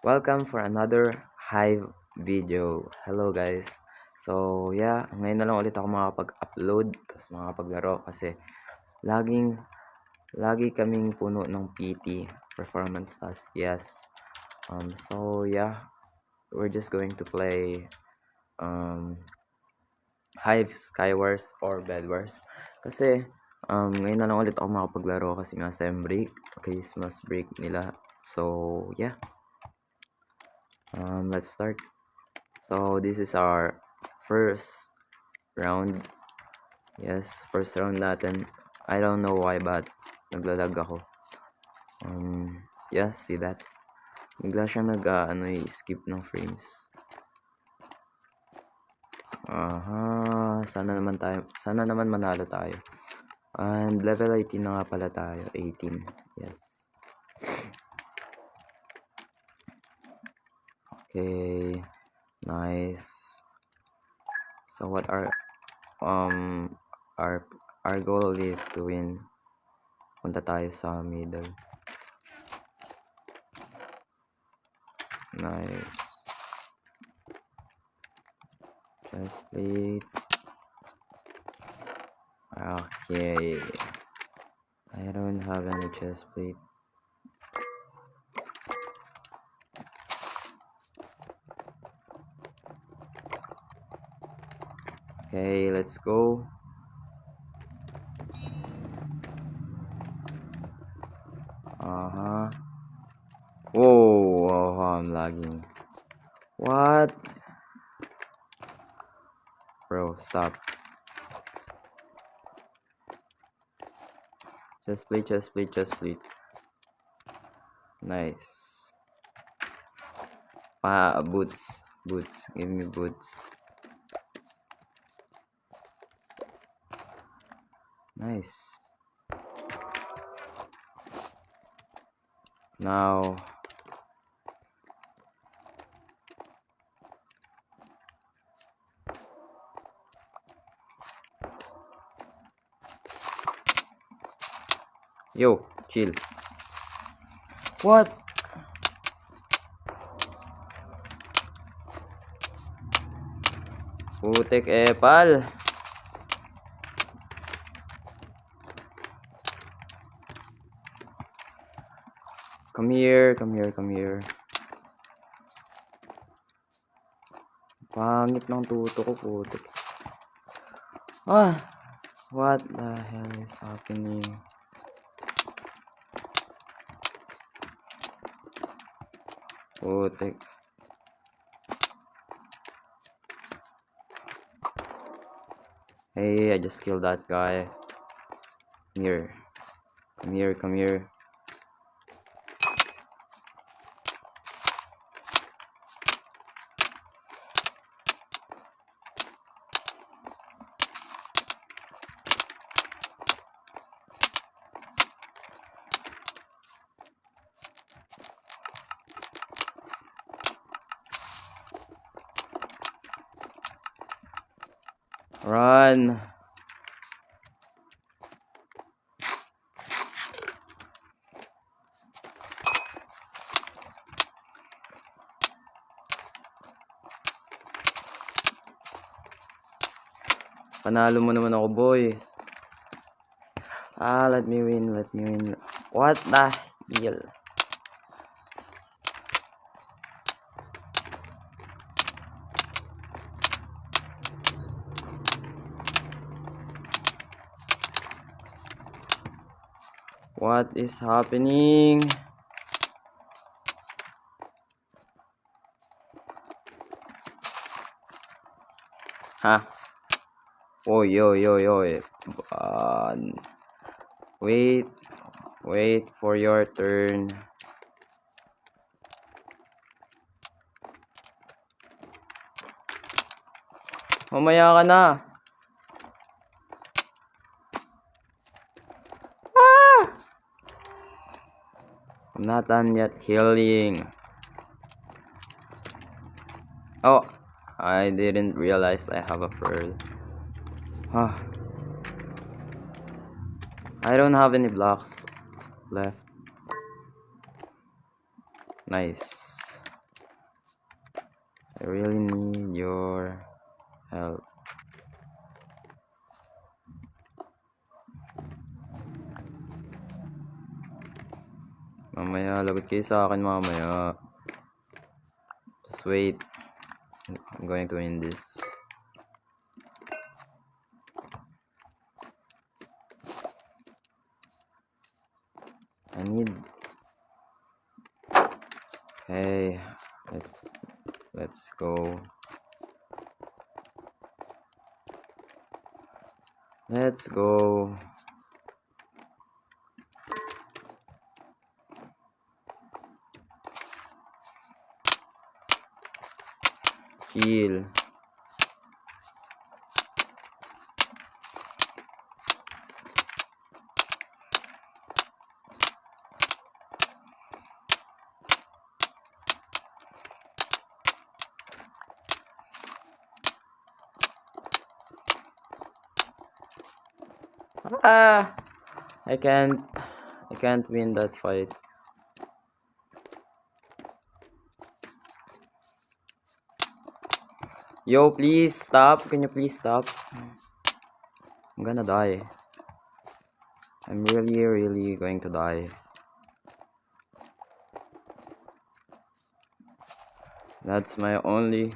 Welcome for another Hive video. Hello guys. So yeah, ngayon na lang ulit ako makapag-upload tapos makapaglaro kasi laging lagi kaming puno ng PT performance task. Yes. So yeah, we're just going to play Hive Skywars or Bedwars kasi ngayon na lang ulit ako makapaglaro kasi nga sem break, Christmas break nila. So yeah. Let's start. So this is our first round. Yes, first round natin. I don't know why but naglalag ako. Yeah, see that? Bigla siya skip ng frames. Sana naman manalo tayo. And level 18 na nga pala tayo. 18. Yes. Okay. Nice. So what our goal is to win. Punta tayo sa middle. Nice. Chest plate. Okay. I don't have any chest plate. Okay, let's go. Whoa, I'm lagging. What? Bro, stop. Chest plate. Nice. Boots. Give me boots. Nice. Now. Yo, chill. What? Putek epal. Come here. Pangit ng tuto ko, putek. What the hell is happening? Putek. Hey, I just killed that guy. Come here. Run. Panalo mo naman ako, boys. Let me win. What the hell? What is happening? Oh, yo. Wait for your turn. Mamaya ka na. I'm not done yet healing. Oh, I didn't realize I have a pearl. I don't have any blocks left. Nice. I really need your help. Mamaya, lagot kayo sa akin mamaya. Just wait. I'm going to win this. I need... Hey, let's go. Let's go. Chill. Ah! I can't win that fight. Yo, please stop. Can you please stop? I'm gonna die. I'm really going to die. That's my only...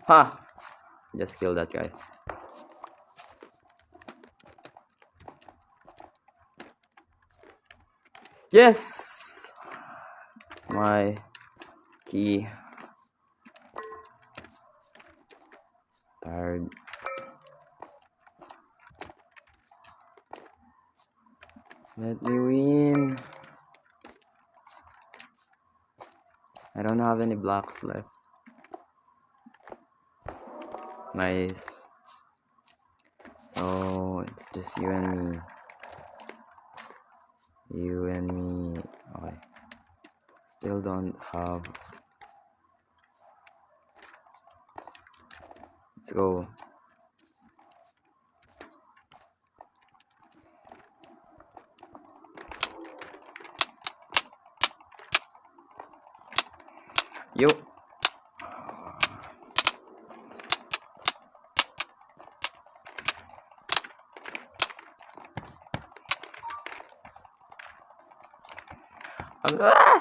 Ha! Just kill that guy. Yes! It's my key. Tired. Let me win. I don't have any blocks left. Nice. So it's just you and me. You and me. Okay. Still don't have. Let's go. Yo. Ah!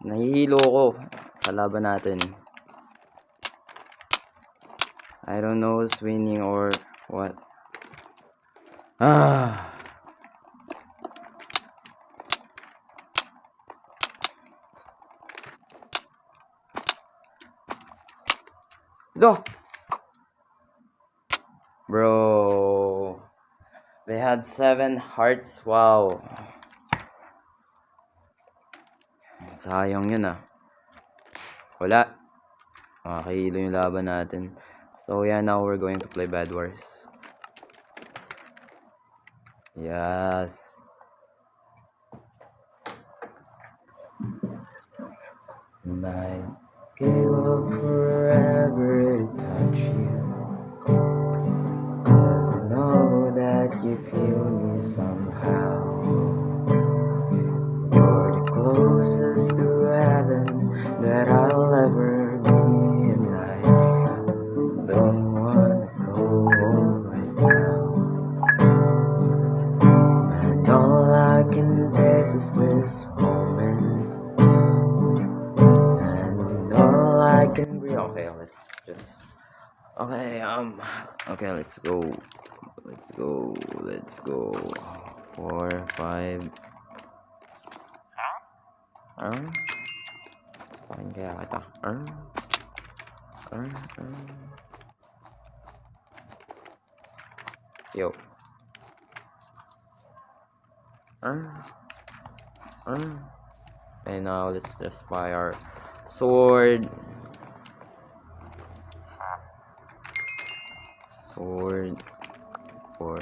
Nahihilo ko sa laban natin. I don't know who's winning or what. Ah. Go. Bro. They had 7 hearts. Wow. Sayang yun ah. Wala. Makakahilo yung laban natin. So yeah, now we're going to play Bed Wars. Yes. And I gave up forever to touch you, 'cause I know that you feel me somehow. You're the closest to heaven that I'll ever be, and I don't wanna go home right now. And all I can taste is this moment, and all I can breathe. Okay, let's just... Okay, okay, let's go. Let's go. 4, 5. Pakin kaya kita. Yo. And now let's just buy our sword. Sword. 4.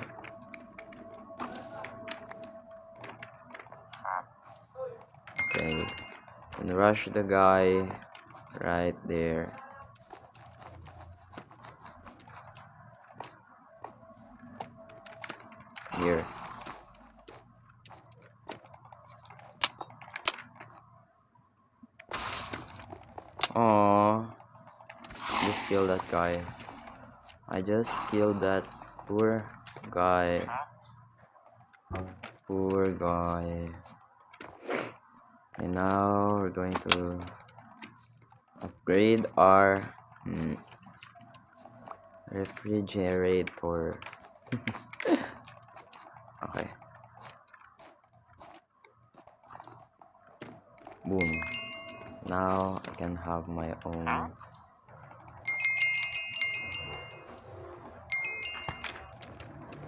and rush the guy right there. Here. Aww. Just kill that guy. I just killed that poor guy. Poor guy. And now we're going to upgrade our refrigerator. Okay. Boom. Now I can have my own.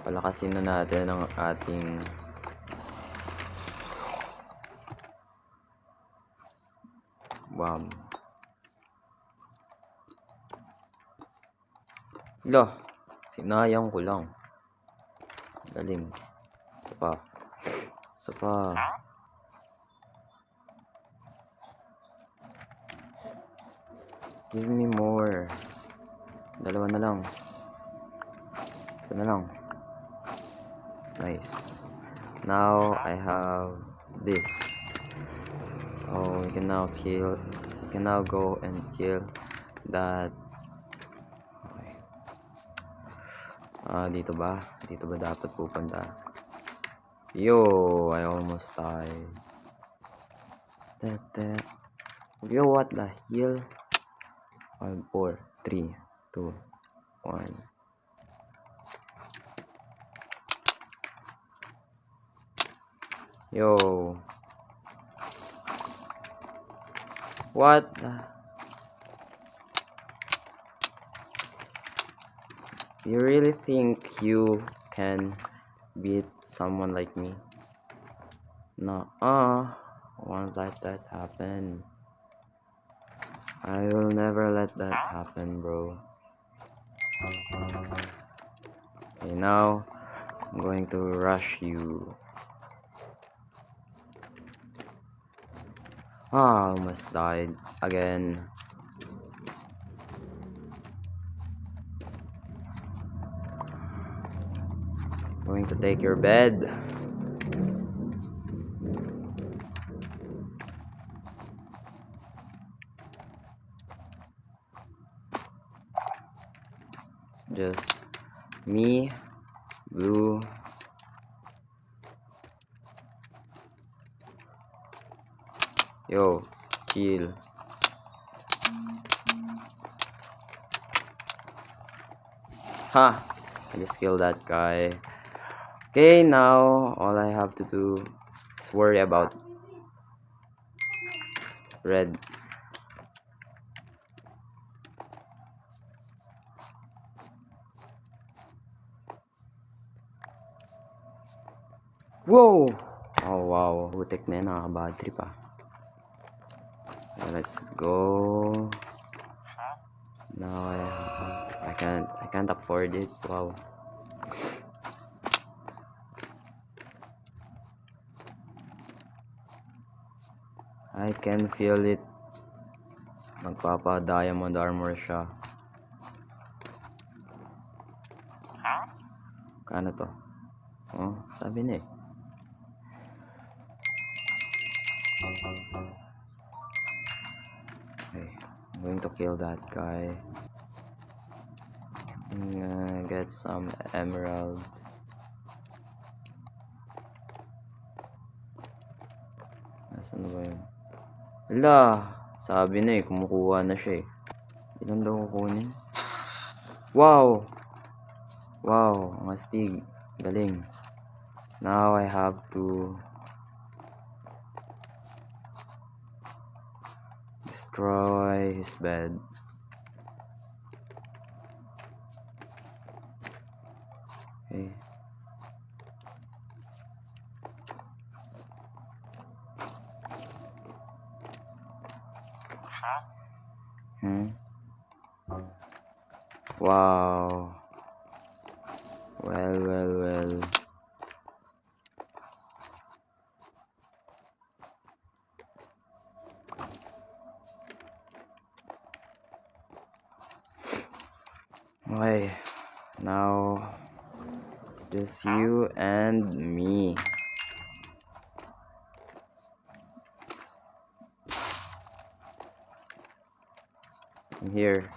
Palakasin na natin ang ating bomb. Lo, sinayang ko lang. Galing. Isa pa. Isa pa. Give me more. Dalawa na lang. Isa na lang. Nice. Now I have this. So we can now go and kill that. Okay. Dito ba? Dito ba dapat pupunta? Yo, I almost died. Yo, what the hell? 5, 4, 3, 2, 1. Yo. What? You really think you can beat someone like me? No, I won't let that happen. I will never let that happen, bro. Okay, now I'm going to rush you. I almost died again. Going to take your bed. It's just me, Blue, yo, chill. Ha! I just killed that guy. Okay, now all I have to do is worry about red. Whoa! Oh wow, butik na yun, nakaka-bad trip ah. Okay, let's go. Now I can't afford it. Wow. I can feel it. Magpapa-diamond armor siya. Kano to? Oh, sabi na eh. Okay, I'm going to kill that guy. Get some emeralds. Nasaan ba yun? Wala! Sabi na eh, kumukuha na siya eh. Ilan daw kukunin? Wow! Wow, ang astig. Galing. Now I have to destroy his bed. Okay. Wow. Well. Okay, now it's just you and me. I'm here.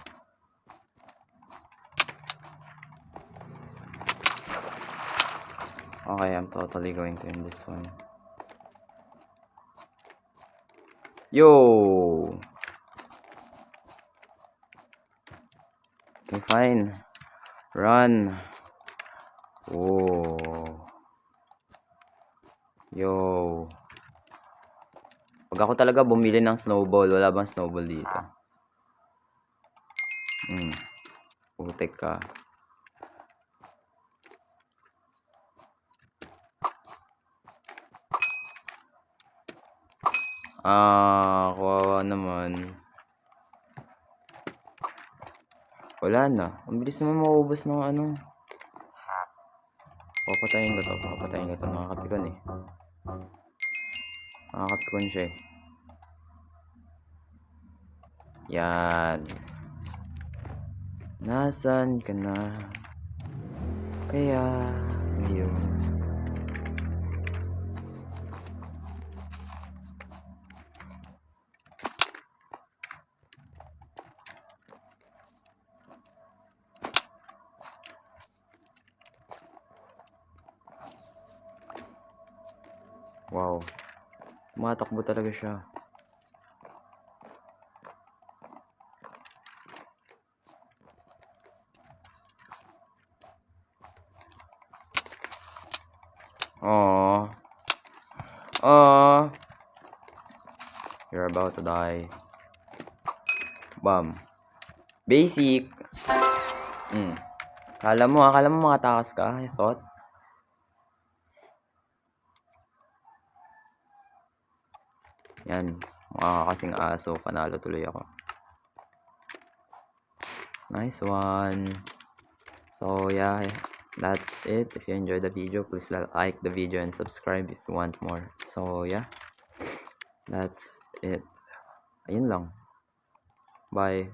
Okay, I'm totally going to end this one. Yo! Okay, fine. Run. Oh. Yo. Pag ako talaga bumili ng snowball, wala bang snowball dito? Putek ka. Kawawa naman. Wala na. Ang bilis naman maubos ng ano. Papatayin ko to. Nakakapikon eh. Nakakapikon siya eh. Yan. Nasaan ka na? Kaya ngayon. Wow. Tumatakbo talaga siya. Aww. Aww. You're about to die. Bam. Basic. Kala mo makatakas ka? I thought. Yan. Mukha kasing aso. Panalo tuloy ako. Nice one. So yeah, that's it. If you enjoyed the video, please like the video and subscribe if you want more. So yeah, that's it. Ayun lang. Bye.